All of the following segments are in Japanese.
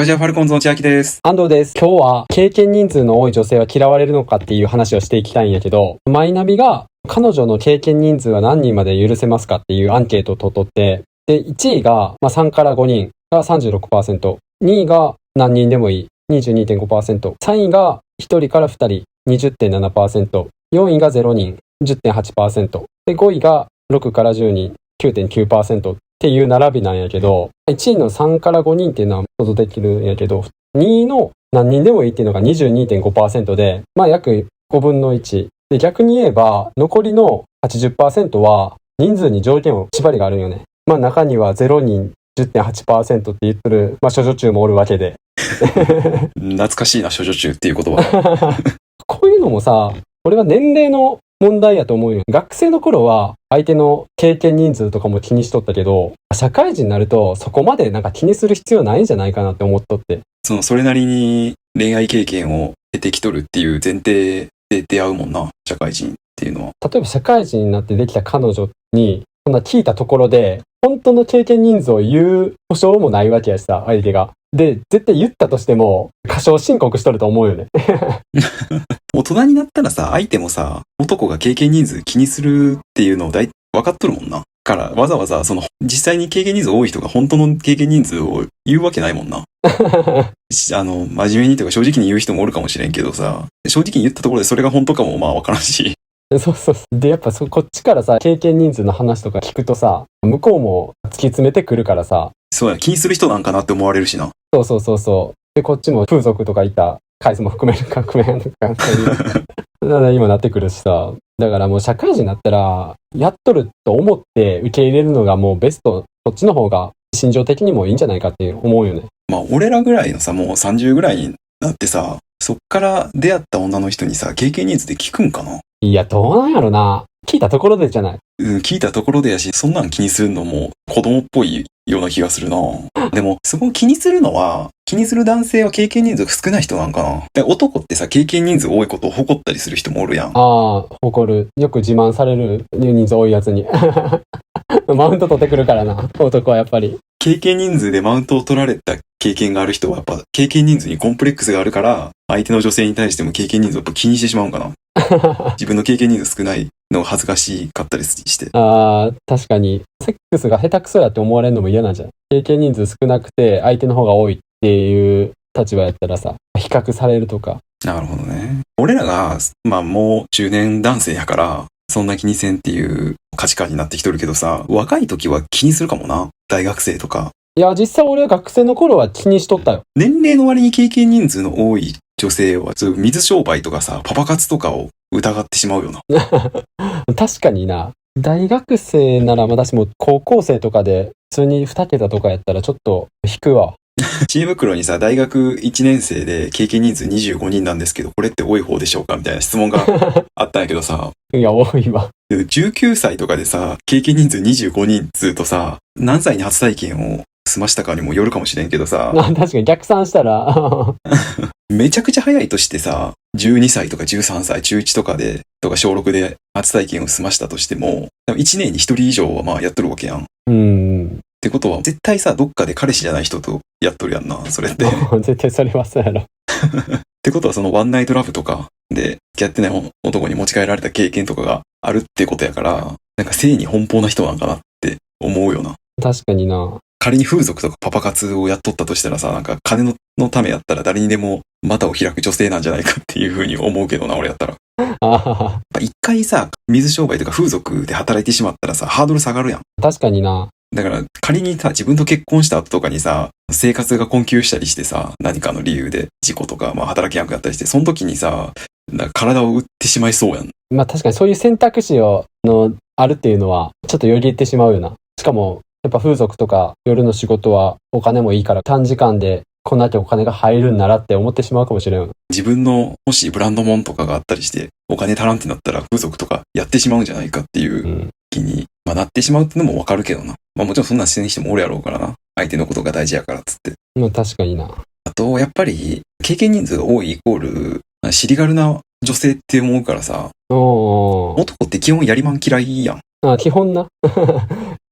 ャカジャファルコンズの千秋です。安藤です。今日は経験人数の多い女性は嫌われるのかっていう話をしていきたいんやけど、マイナビが彼女の経験人数は何人まで許せますかっていうアンケートを取って、で、1位が3から5人が 36%、2位が何人でもいい 22.5%、3位が1人から2人 20.7%、4位が0人 10.8%、で、5位が6から10人 9.9%っていう並びなんやけど、1位の3から5人っていうのは想像できるんやけど、2位の何人でもいいっていうのが 22.5% で、約5分の1。で、逆に言えば、残りの 80% は人数に条件を縛りがあるよね。中には0人 10.8% って言ってる、処女中もおるわけで。懐かしいな、処女中っていう言葉。こういうのもさ、俺は年齢の問題やと思うよ。学生の頃は相手の経験人数とかも気にしとったけど、社会人になるとそこまで気にする必要ないんじゃないかなって思っとって。それなりに恋愛経験を得てきとるっていう前提で出会うもんな、社会人っていうのは。例えば社会人になってできた彼女に、そんな聞いたところで、本当の経験人数を言う保証もないわけやしさ、相手が。で、絶対言ったとしても、過少申告しとると思うよね。大人になったらさ、相手もさ、男が経験人数気にするっていうのを分かっとるもんな。からわざわざ実際に経験人数多い人が本当の経験人数を言うわけないもんな。真面目にとか正直に言う人もおるかもしれんけどさ、正直に言ったところでそれが本当かも分からんし。そう。で、やっぱこっちからさ、経験人数の話とか聞くとさ、向こうも突き詰めてくるからさ。そうや、気にする人なんかなって思われるしな。そう。で、こっちも風俗とかいた回数も含めるか含めないとか、今なってくるしさ。だからもう社会人になったら、やっとると思って受け入れるのがもうベスト、そっちの方が心情的にもいいんじゃないかって思うよね。俺らぐらいのさ、もう30ぐらいになってさ、そっから出会った女の人にさ、経験人数で聞くんかな？いや、どうなんやろな。聞いたところでじゃない。聞いたところでやし、そんなん気にするのも子供っぽいような気がするな。でも、そこを気にするのは、気にする男性は経験人数が少ない人なんかな。で、男ってさ、経験人数多いことを誇ったりする人もおるやん。誇る。よく自慢される人数多いやつに。マウント取ってくるからな、男はやっぱり。経験人数でマウントを取られた経験がある人はやっぱ経験人数にコンプレックスがあるから、相手の女性に対しても経験人数をやっぱ気にしてしまうんかな。自分の経験人数少ないのが恥ずかしかったりして。確かに。セックスが下手くそやって思われるのも嫌なんじゃん。経験人数少なくて相手の方が多いっていう立場やったらさ、比較されるとか。なるほどね。俺らが、もう中年男性やから、そんな気にせんっていう価値観になってきとるけどさ、若い時は気にするかもな。大学生とか。いや、実際俺は学生の頃は気にしとったよ。年齢の割に経験人数の多い女性は、水商売とかさ、パパ活とかを疑ってしまうよな。確かにな。大学生なら私も高校生とかで普通に2桁とかやったらちょっと引くわ。知恵袋にさ、大学1年生で経験人数25人なんですけど、これって多い方でしょうかみたいな質問があったんやけどさ。いや、多いわ。19歳とかでさ、経験人数25人つうとさ、何歳に初体験を済ましたかにもよるかもしれんけどさ。確かに逆算したら。めちゃくちゃ早いとしてさ、12歳とか13歳、中1とかで、とか小6で初体験を済ましたとしても、1年に1人以上はやっとるわけやん。ってことは、絶対さ、どっかで彼氏じゃない人とやっとるやんな、それって。絶対それはそうやろ。ってことは、そのワンナイトラブとかで、付き合ってない男に持ち帰られた経験とかがあるってことやから、性に奔放な人なんかなって思うよな。確かにな。仮に風俗とかパパ活をやっとったとしたらさ、金のためやったら誰にでも股を開く女性なんじゃないかっていう風に思うけどな、俺やったら。一回さ、水商売とか風俗で働いてしまったらさ、ハードル下がるやん。確かにな。だから仮にさ、自分と結婚した後とかにさ、生活が困窮したりしてさ、何かの理由で事故とか、働けなくなったりして、その時にさ、体を売ってしまいそうやん。確かにそういう選択肢あるっていうのは、ちょっとよぎってしまうよな。しかも、やっぱ風俗とか夜の仕事はお金もいいから短時間でこんだけお金が入るんならって思ってしまうかもしれん。自分の欲しいブランド物とかがあったりしてお金足らんってなったら風俗とかやってしまうんじゃないかっていう気に、なってしまうってのもわかるけどな。もちろんそんなんしてん人もおるやろうからな。相手のことが大事やからっつって。確かにな。あとやっぱり経験人数が多いイコール尻軽な女性って思うからさ。男って基本やりまん嫌いやん。基本な。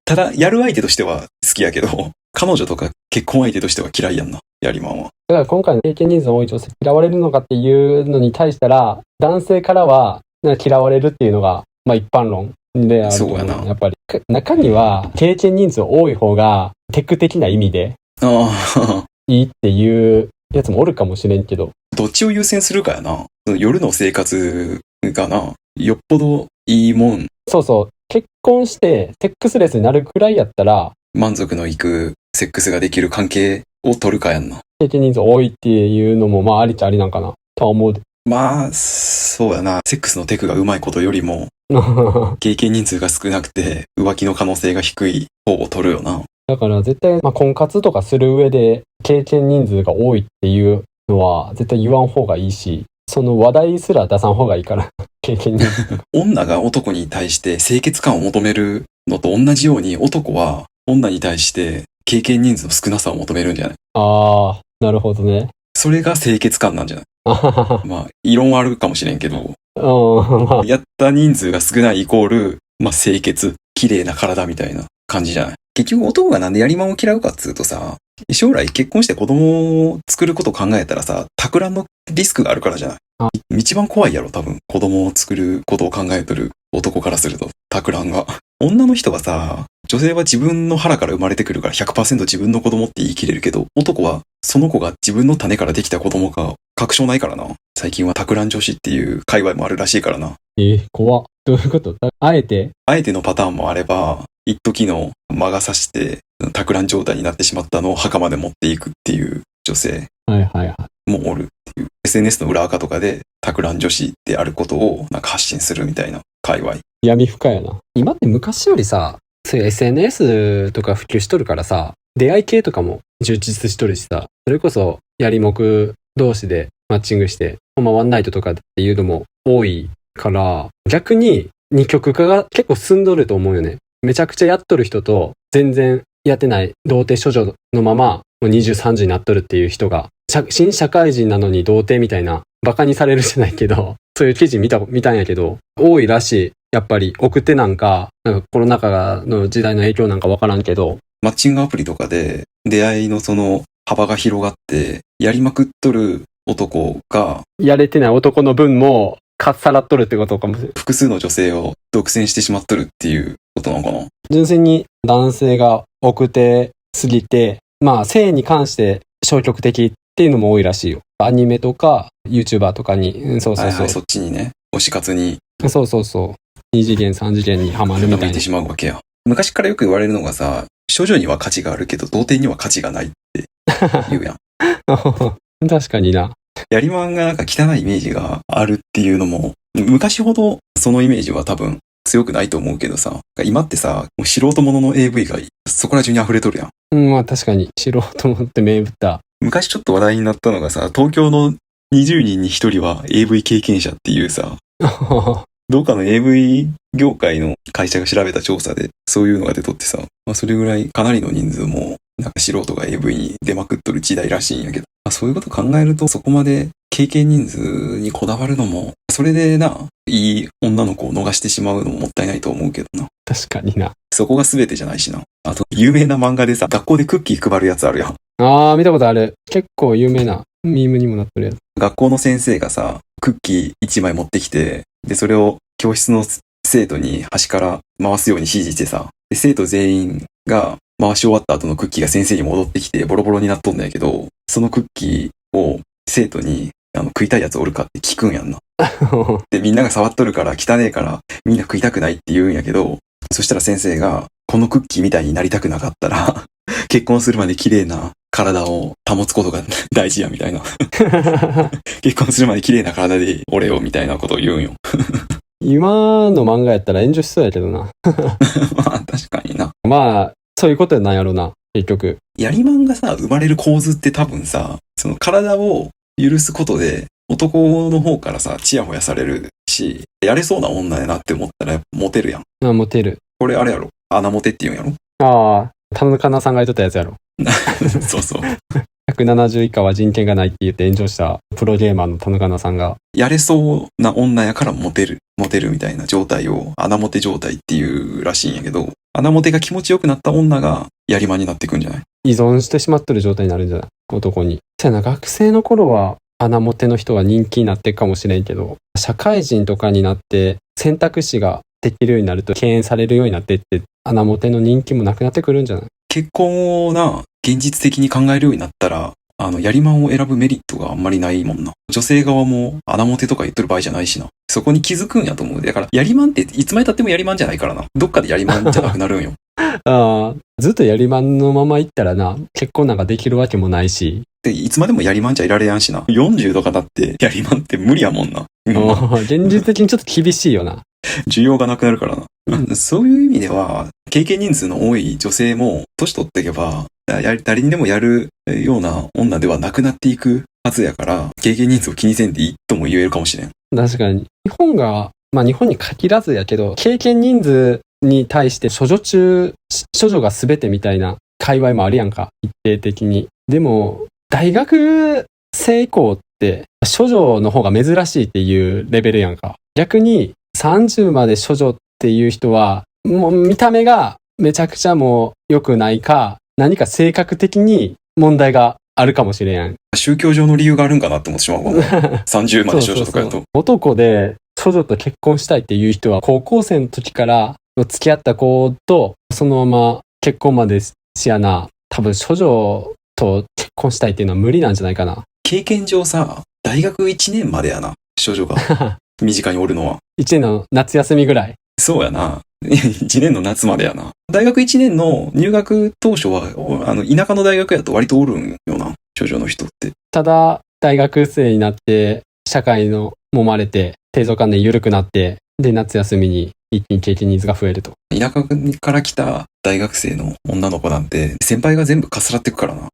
ただ、やる相手としては好きやけど、彼女とか結婚相手としては嫌いやんな。やりまんは。だから今回の経験人数の多い女性嫌われるのかっていうのに対したら、男性からは嫌われるっていうのが、まあ一般論であると思う。そうやなやっぱり。中には経験人数多い方がテク的な意味でああ、いいっていうやつもおるかもしれんけど。どっちを優先するかやな。その夜の生活がな、よっぽどいいもん、そうそう。結婚してセックスレスになるくらいやったら、満足のいくセックスができる関係を取るかやんな。経験人数多いっていうのもまあありっちゃありなんかなとは思うで。まあ、そうやな。セックスのテクが上手いことよりも、経験人数が少なくて浮気の可能性が低い方を取るよな。だから絶対、まあ、婚活とかする上で経験人数が多いっていうのは絶対言わん方がいいし、その話題すら出さん方がいいから、経験人数。女が男に対して清潔感を求めるのと同じように、男は女に対して経験人数の少なさを求めるんじゃない？ああ、なるほどね。それが清潔感なんじゃない？あははまあ、異論はあるかもしれんけど、うん、まあ、やった人数が少ないイコール、まあ清潔、綺麗な体みたいな感じじゃない？結局男がなんでやりまんを嫌うかっつうとさ、将来結婚して子供を作ることを考えたらさ、托卵のリスクがあるからじゃない？一番怖いやろ、多分。子供を作ることを考えとる男からすると、托卵が。女の人はさ、女性は自分の腹から生まれてくるから 100% 自分の子供って言い切れるけど、男はその子が自分の種からできた子供か確証ないからな。最近は托卵女子っていう界隈もあるらしいからな。怖っ。どういうこと？あえてのパターンもあれば、一時の魔が差して托卵状態になってしまったのを墓まで持っていくっていう女性はいはいはい。もおるっていう。SNS の裏垢とかで托卵女子であることをなんか発信するみたいな界隈。闇深やな。今って昔よりさ、そういう SNS とか普及しとるからさ、出会い系とかも充実しとるしさ、それこそやりもく同士でマッチングして、ワンナイトとかっていうのも多いから、逆に二極化が結構進んどると思うよね。めちゃくちゃやっとる人と、全然やってない童貞処女のまま、もう20、30になっとるっていう人が、新社会人なのに童貞みたいな、バカにされるじゃないけど、そういう記事見たんやけど、多いらしい。やっぱり、奥手なんかコロナ禍の時代の影響なんかわからんけど。マッチングアプリとかで出会いのその幅が広がって、やりまくっとる男が、やれてない男の分も、かっさらっとるってことかもしれない。複数の女性を独占してしまっとるっていうことなのかな？純粋に男性が奥手すぎて、まあ、性に関して消極的っていうのも多いらしいよ。アニメとか、YouTuber とかに、そうそうそう。はいはい、そっちにね、推し活に。そうそうそう。2次元、3次元にはまるみたいな。てしまうわけや。昔からよく言われるのがさ、処女には価値があるけど、童貞には価値がないって言うやん。確かにな。やりまんがなんか汚いイメージがあるっていうのも、昔ほどそのイメージは多分強くないと思うけどさ、今ってさ、もう素人ものの AV がそこら中に溢れとるやん。うん、まあ確かに素人もって名ぶった。昔ちょっと話題になったのがさ、東京の20人に1人は AV 経験者っていうさ、どうかの AV 業界の会社が調べた調査でそういうのが出とってさ、まあ、それぐらいかなりの人数もなんか素人が AV に出まくっとる時代らしいんやけど、まあ、そういうこと考えるとそこまで経験人数にこだわるのも、それでな、いい女の子を逃してしまうのももったいないと思うけどな。確かにな。そこが全てじゃないしな。あと、有名な漫画でさ、学校でクッキー配るやつあるやん。あー、見たことある。結構有名なミームにもなってるやつ。学校の先生がさ、クッキー1枚持ってきて、で、それを教室の生徒に端から回すように指示してさ、で、生徒全員が回し終わった後のクッキーが先生に戻ってきてボロボロになっとんだけど、そのクッキーを生徒に食いたいやつおるかって聞くんやんな。で、みんなが触っとるから汚ねえからみんな食いたくないって言うんやけど、そしたら先生が、このクッキーみたいになりたくなかったら、結婚するまで綺麗な体を保つことが大事やみたいな。結婚するまで綺麗な体で俺よみたいなことを言うんよ。今の漫画やったら炎上しそうやけどな。まあ確かにな。まあ、そういうことなんやろな、結局。やりまんがさ、生まれる構図って多分さ、その体を許すことで、男の方からさ、チヤホヤされるし、やれそうな女やなって思ったらモテるやん。あ、モテる。これあれやろ。穴モテって言うんやろ。ああ、田中さんが言っとったやつやろ。そうそう。170以下は人権がないって言って炎上したプロゲーマーの田中さんが。やれそうな女やからモテるみたいな状態を穴モテ状態っていうらしいんやけど、穴モテが気持ちよくなった女がやりまんになってくんじゃない？依存してしまってる状態になるんじゃない？男に。そうやな、学生の頃は穴モテの人は人気になっていくかもしれんけど、社会人とかになって選択肢ができるようになると敬遠されるようになっていって、穴モテの人気もなくなってくるんじゃない？結婚をな、現実的に考えるようになったら、やりまんを選ぶメリットがあんまりないもんな。女性側も穴モテとか言ってる場合じゃないしな。そこに気づくんやと思う。だから、やりまんっていつまで経ってもやりまんじゃないからな。どっかでやりまんじゃなくなるんよ。ああ、ずっとやりまんのまま行ったらな、結婚なんかできるわけもないし。で、いつまでもやりまんじゃいられやんしな。40とかだってやりまんって無理やもんな。現実的にちょっと厳しいよな。需要がなくなるからな。そういう意味では、経験人数の多い女性も、年取っていけば、誰にでもやるような女ではなくなっていくはずやから、経験人数を気にせんでいいとも言えるかもしれん。確かに。日本が、まあ日本に限らずやけど、経験人数に対して処女が全てみたいな界隈もあるやんか。一定的に。でも、大学生以降って、処女の方が珍しいっていうレベルやんか。逆に、30まで処女っていう人は、もう見た目がめちゃくちゃもう良くないか、何か性格的に問題があるかもしれん。宗教上の理由があるんかなって思ってしまうもんね。30まで処女とかやと。そう男で処女と結婚したいっていう人は、高校生の時から付き合った子とそのまま結婚までしやな、多分処女と結婚したいっていうのは無理なんじゃないかな。経験上さ、大学1年までやな、処女が身近におるのは。1年の夏休みぐらい。そうやな。1年の夏までやな。大学1年の入学当初は、田舎の大学やと割とおるんよな、処女の人って。ただ、大学生になって、社会の揉まれて、低層観念緩くなって、で、夏休みに一気に経験ニーズが増えると。田舎から来た大学生の女の子なんて、先輩が全部かすらってくからな。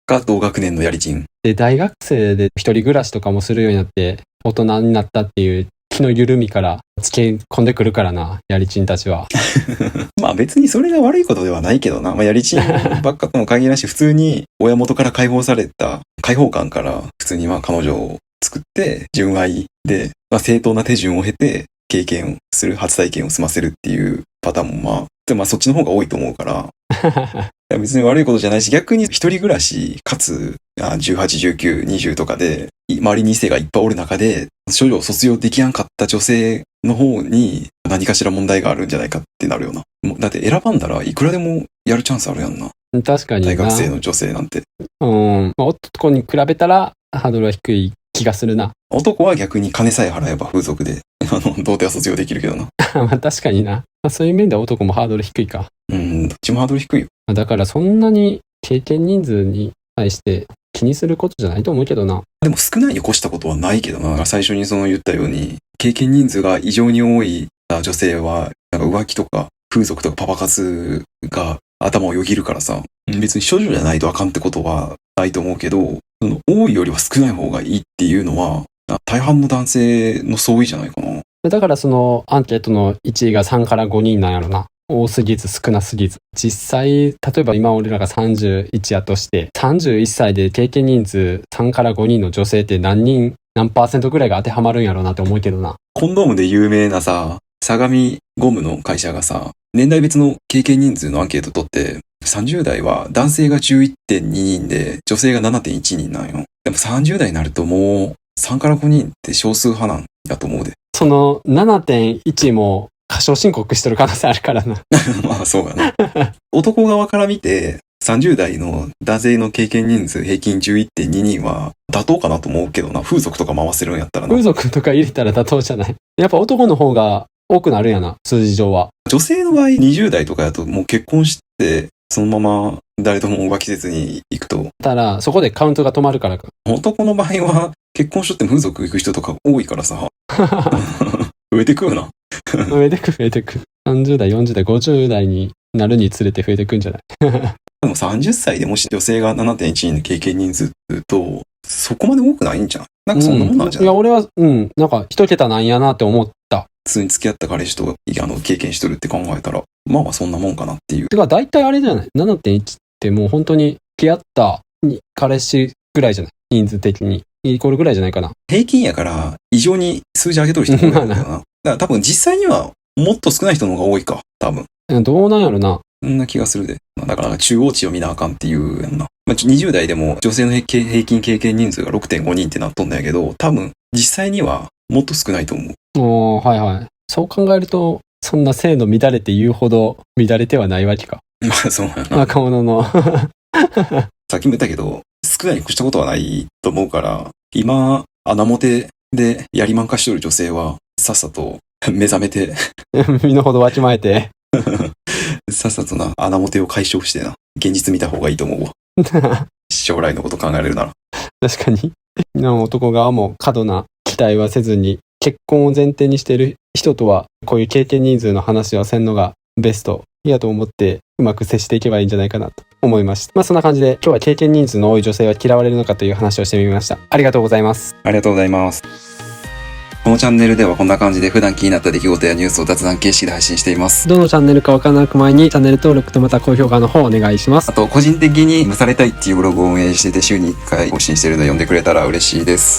が同学年のやりちん。で、大学生で一人暮らしとかもするようになって、大人になったっていう気の緩みからつけ込んでくるからな、やりちんたちは。まあ別にそれが悪いことではないけどな。まあやりちんばっかとも限らないし、普通に親元から解放された解放感から普通にまあ彼女を作って純愛で、まあ、正当な手順を経て経験をする、初体験を済ませるっていうパターンもまあそっちの方が多いと思うから。いや別に悪いことじゃないし、逆に一人暮らし、かつ18、19、20とかで、周りに異性がいっぱいおる中で、処女を卒業できやんかった女性の方に何かしら問題があるんじゃないかってなるよな。だって選ばんだらいくらでもやるチャンスあるやんな。確かにな。大学生の女性なんて。まあ、男に比べたらハードルは低い気がするな。男は逆に金さえ払えば風俗で、童貞は卒業できるけどな。まあ確かにな。まあ、そういう面では男もハードル低いか。どっちもハードル低いよ。だからそんなに経験人数に対して気にすることじゃないと思うけどな。でも少ないに越したことはないけどな。最初に言ったように、経験人数が異常に多い女性は、なんか浮気とか風俗とかパパ活が頭をよぎるからさ、別に処女じゃないとあかんってことはないと思うけど、多いよりは少ない方がいいっていうのは、大半の男性の相違じゃないかな。だからそのアンケートの1位が3から5人なんやろな。多すぎず少なすぎず。実際、例えば今俺らが31やとして、31歳で経験人数3から5人の女性って何%ぐらいが当てはまるんやろうなって思うけどな。コンドームで有名なさ、相模ゴムの会社がさ、年代別の経験人数のアンケート取って、30代は男性が 11.2 人で女性が 7.1 人なんよ。でも30代になるともう3から5人って少数派なんやと思うで。その 7.1 も過少申告してる可能性あるからな。まあそうやな。男側から見て30代の男性の経験人数平均 11.2 人は妥当かなと思うけどな。風俗とか回せるんやったらな。風俗とか入れたら妥当じゃない。やっぱ男の方が多くなるんやな、数字上は。女性の場合20代とかやともう結婚してそのまま誰とも浮気せずに行くと。ただそこでカウントが止まるからか。男の場合は結婚しとっても風俗行く人とか多いからさ。増えてくよな。増えてく。30代、40代、50代になるにつれて増えてくんじゃないでも30歳でもし女性が 7.1 人の経験人数と、そこまで多くないんじゃん。なんかそんなもんなんじゃない？いや、俺は、なんか一桁なんやなって思った。普通に付き合った彼氏と経験しとるって考えたら、まあそんなもんかなっていう。てか、大体あれじゃない ?7.1 ってもう本当に付き合った彼氏ぐらいじゃない？人数的に。イコールぐらいじゃないかな。平均やから、異常に数字上げとる人もいるんだよな。だから多分実際にはもっと少ない人の方が多いか、多分。どうなんやろな。そんな気がするで。だから中央値を見なあかんっていうやんな。まあ、20代でも女性の平均経験人数が 6.5 人ってなっとんだけど、多分実際にはもっと少ないと思う。おー、はいはい。そう考えると、そんな性の乱れて言うほど乱れてはないわけか。まあそうやな。若者の。さっきも言ったけど、少ないに越したことはないと思うから、今、穴表でやりまんかしとる女性は、さっさと目覚めて、身の程わきまえて。さっさとな、穴表を解消してな、現実見た方がいいと思うわ。将来のこと考えられるなら。確かに。男側も過度な期待はせずに、結婚を前提にしている人とは、こういう経験人数の話をせんのがベストやと思って、うまく接していけばいいんじゃないかなと思いました。まあそんな感じで、今日は経験人数の多い女性は嫌われるのかという話をしてみました。ありがとうございます。ありがとうございます。このチャンネルではこんな感じで普段気になった出来事やニュースを雑談形式で配信しています。どのチャンネルかわからなく前にチャンネル登録とまた高評価の方お願いします。あと個人的に蒸されたいっていうブログを運営してて週に1回更新してるので読んでくれたら嬉しいです。